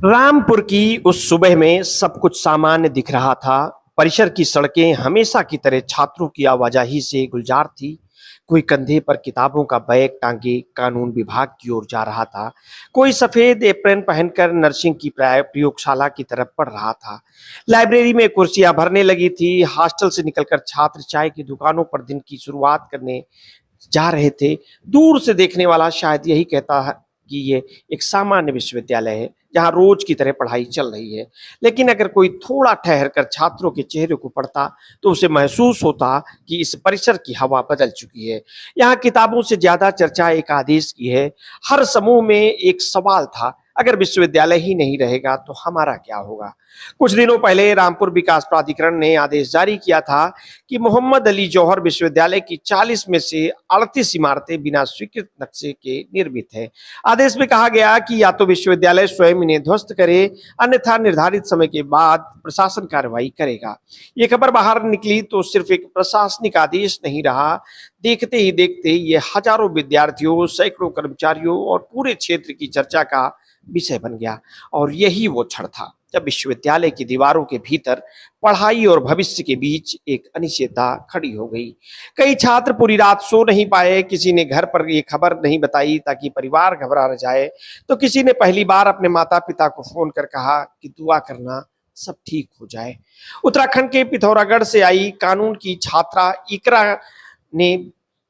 रामपुर की उस सुबह में सब कुछ सामान्य दिख रहा था। परिसर की सड़कें हमेशा की तरह छात्रों की आवाजाही से गुलजार थी। कोई कंधे पर किताबों का बैग टांगे कानून विभाग की ओर जा रहा था। कोई सफेद एप्रन पहनकर नर्सिंग की प्रयोगशाला की तरफ पढ़ रहा था। लाइब्रेरी में कुर्सियां भरने लगी थी। हॉस्टल से निकलकर छात्र चाय की दुकानों पर दिन की शुरुआत करने जा रहे थे। दूर से देखने वाला शायद यही कहता है कि ये एक सामान्य विश्वविद्यालय है जहां रोज की तरह पढ़ाई चल रही है। लेकिन अगर कोई थोड़ा ठहर कर छात्रों के चेहरे को पढ़ता तो उसे महसूस होता कि इस परिसर की हवा बदल चुकी है। यहाँ किताबों से ज्यादा चर्चा एक आदेश की है। हर समूह में एक सवाल था, अगर विश्वविद्यालय ही नहीं रहेगा तो हमारा क्या होगा। कुछ दिनों पहले रामपुर विकास प्राधिकरण ने आदेश जारी किया था कि मोहम्मद अली जौहर विश्वविद्यालय की 40 में से 38 इमारतें बिना स्वीकृत नक्शे के निर्मित है। आदेश में कहा गया कि या तो विश्वविद्यालय स्वयं इन्हें ध्वस्त करे, अन्यथा निर्धारित समय के बाद प्रशासन कार्रवाई करेगा। ये खबर बाहर निकली तो सिर्फ एक प्रशासनिक आदेश नहीं रहा। देखते ही देखते ये हजारों विद्यार्थियों, सैकड़ों कर्मचारियों और पूरे क्षेत्र की चर्चा का विषय बन गया। और यही वो क्षण था जब विश्वविद्यालय की दीवारों के भीतर पढ़ाई और भविष्य के बीच एक अनिश्चितता खड़ी हो गई। कई छात्र पूरी रात सो नहीं पाए। किसी ने घर पर ये खबर नहीं बताई ताकि परिवार घबरा न जाए, तो किसी ने पहली बार अपने माता पिता को फोन कर कहा कि दुआ करना, सब ठीक हो जाए। उत्तराखंड के पिथौरागढ़ से आई कानून की छात्रा इकरा ने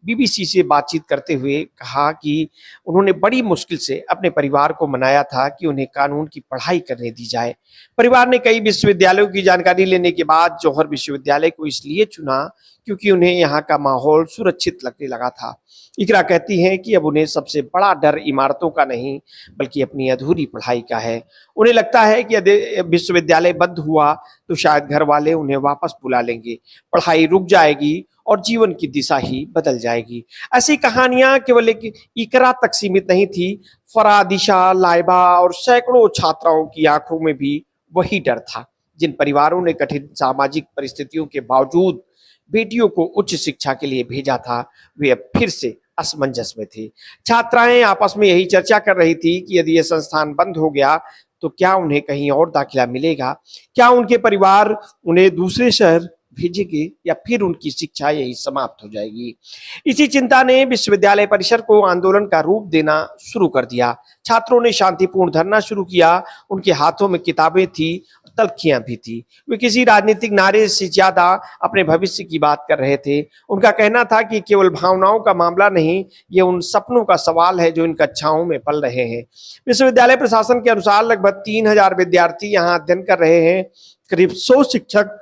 बीबीसी से बातचीत करते हुए कहा कि उन्होंने बड़ी मुश्किल से अपने परिवार को मनाया था कि उन्हें कानून की पढ़ाई करने दी जाए। परिवार ने कई विश्वविद्यालयों की जानकारी लेने के बाद जौहर विश्वविद्यालय को इसलिए चुना क्योंकि उन्हें यहाँ का माहौल सुरक्षित लगने लगा था। इकरा कहती हैं कि अब उन्हें सबसे बड़ा डर इमारतों का नहीं बल्कि अपनी अधूरी पढ़ाई का है। उन्हें लगता है कि यदि विश्वविद्यालय बंद हुआ तो शायद घर वाले उन्हें वापस बुला लेंगे, पढ़ाई रुक जाएगी और जीवन की दिशा ही बदल जाएगी। ऐसी कहानियां केवल एक इकरा तक सीमित नहीं थी। फरादिशा, लाइबा और सैकड़ों छात्राओं की आंखों में भी वही डर था। जिन परिवारों ने कठिन सामाजिक परिस्थितियों के बावजूद बेटियों को उच्च शिक्षा के लिए भेजा था, वे अब फिर से असमंजस में थे। छात्राएं आपस में यही चर्चा कर रही थी कि यदि यह संस्थान बंद हो गया तो क्या उन्हें कहीं और दाखिला मिलेगा, क्या उनके परिवार उन्हें दूसरे शहर भेजेंगे या फिर उनकी शिक्षा यही समाप्त हो जाएगी। इसी चिंता ने विश्वविद्यालय परिसर को आंदोलन का रूप देना शुरू कर दिया। छात्रों ने शांतिपूर्ण धरना शुरू किया। उनके हाथों में किताबें थी, तलखियां भी थी। वे किसी राजनीतिक नारे से ज्यादा अपने भविष्य की बात कर रहे थे। उनका कहना था कि केवल भावनाओं का मामला नहीं, ये उन सपनों का सवाल है जो इन कक्षाओं में पल रहे हैं। विश्वविद्यालय प्रशासन के अनुसार लगभग 3000 विद्यार्थी यहाँ अध्ययन कर रहे हैं। करीब 100 शिक्षक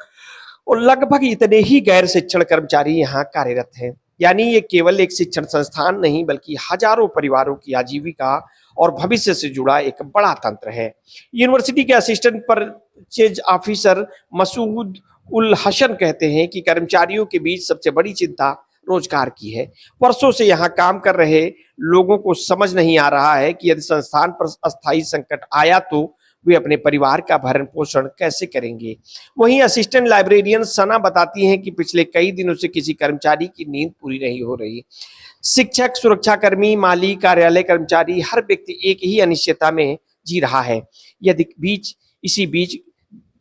और लगभग इतने ही गैर शिक्षण कर्मचारी यहाँ कार्यरत हैं। यानी ये केवल एक शिक्षण संस्थान नहीं बल्कि हजारों परिवारों की आजीविका और भविष्य से जुड़ा एक बड़ा तंत्र है। यूनिवर्सिटी के असिस्टेंट परचेज ऑफिसर मसूद उल हसन कहते हैं कि कर्मचारियों के बीच सबसे बड़ी चिंता रोजगार की है। वर्षों से यहाँ काम कर रहे लोगों को समझ नहीं आ रहा है कि यदि संस्थान पर अस्थायी संकट आया तो वे अपने परिवार का भरण पोषण कैसे करेंगे। वहीं असिस्टेंट लाइब्रेरियन सना बताती हैं कि पिछले कई दिनों से किसी कर्मचारी की नींद पूरी नहीं हो रही। शिक्षक, सुरक्षाकर्मी, माली, कार्यालय कर्मचारी, हर व्यक्ति एक ही अनिश्चितता में जी रहा है। इसी बीच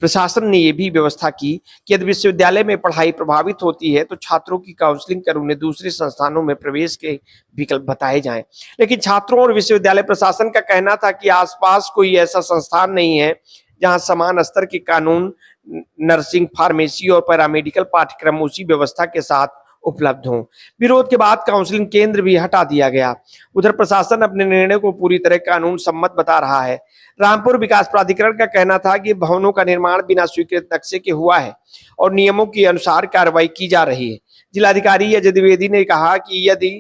प्रशासन ने यह भी व्यवस्था की कि यदि विश्वविद्यालय में पढ़ाई प्रभावित होती है तो छात्रों की काउंसलिंग कर उन्हें दूसरे संस्थानों में प्रवेश के विकल्प बताए जाएं। लेकिन छात्रों और विश्वविद्यालय प्रशासन का कहना था कि आसपास कोई ऐसा संस्थान नहीं है जहां समान स्तर के कानून, नर्सिंग, फार्मेसी और पैरामेडिकल पाठ्यक्रम उसी व्यवस्था के साथ उपलब्ध हों। विरोध के बाद काउंसलिंग केंद्र भी हटा दिया गया। उधर प्रशासन अपने निर्णय को पूरी तरह कानून सम्मत बता रहा है। रामपुर विकास प्राधिकरण का कहना था कि भवनों का निर्माण बिना स्वीकृत नक्शे के हुआ है और नियमों के अनुसार कार्रवाई की जा रही है। जिलाधिकारी अजय द्विवेदी ने कहा कि यदि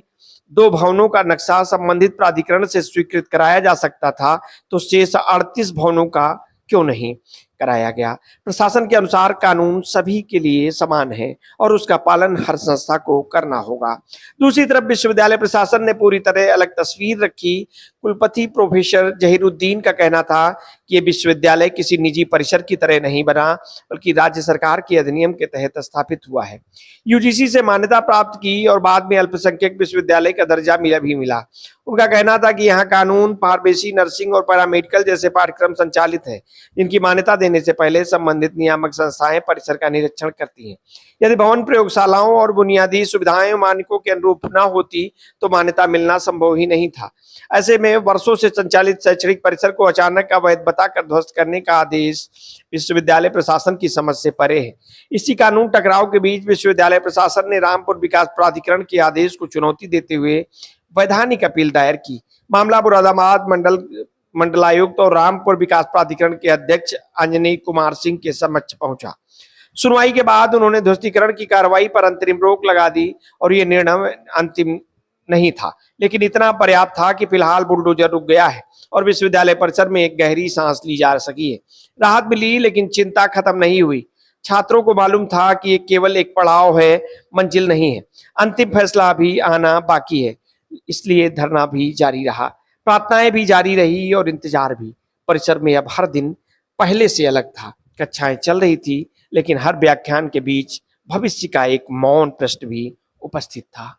2 भवनों का नक्शा संबंधित प्राधिकरण से स्वीकृत कराया जा सकता था तो शेष 38 भवनों का क्यों नहीं। कराया गया। प्रशासन के अनुसार कानून सभी के लिए समान है और उसका पालन हर संस्था को करना होगा। दूसरी तरफ विश्वविद्यालय प्रशासन ने पूरी तरह अलग तस्वीर रखी। कुलपति प्रोफेसर जहीरुद्दीन का कहना था कि ये विश्वविद्यालय किसी निजी परिसर की तरह नहीं बना, बल्कि राज्य सरकार के अधिनियम के तहत स्थापित हुआ है। यूजीसी से मान्यता प्राप्त की और बाद में अल्पसंख्यक विश्वविद्यालय का दर्जा भी मिला। उनका कहना था कि यहाँ कानून, फार्मेसी, नर्सिंग और पैरामेडिकल जैसे पाठ्यक्रम संचालित हैं, जिनकी मान्यता देने से पहले संबंधित नियामक संस्थाएं परिसर का निरीक्षण करती हैं। यदि भवन, प्रयोगशालाओं और बुनियादी सुविधाएं मानकों के अनुरूप न होती तो मान्यता मिलना संभव ही नहीं था। ऐसे में वर्षों से संचालित शैक्षणिक परिसर को अचानक अवैध बताकर ध्वस्त करने का आदेश विश्वविद्यालय प्रशासन की समझ से परे है। इसी कानून टकराव के बीच विश्वविद्यालय प्रशासन ने रामपुर विकास प्राधिकरण के आदेश को चुनौती देते हुए वैधानिक अपील दायर की। मामला मुरादाबाद मंडलायुक्त और रामपुर विकास प्राधिकरण के अध्यक्ष अंजनी कुमार सिंह के समक्ष पहुंचा। सुनवाई के बाद उन्होंने ध्वस्तीकरण की कार्रवाई पर अंतरिम रोक लगा दी और ये निर्णय अंतिम नहीं था, लेकिन इतना पर्याप्त था कि फिलहाल बुलडोजर रुक गया है और विश्वविद्यालय परिसर में एक गहरी सांस ली जा सकी है। राहत मिली, लेकिन चिंता खत्म नहीं हुई। छात्रों को मालूम था कि ये केवल एक पड़ाव है, मंजिल नहीं है। अंतिम फैसला भी आना बाकी है, इसलिए धरना भी जारी रहा, प्रार्थनाएं भी जारी रही और इंतजार भी। परिसर में अब हर दिन पहले से अलग था। कक्षाएं चल रही थी, लेकिन हर व्याख्यान के बीच भविष्य का एक मौन प्रश्न भी उपस्थित था।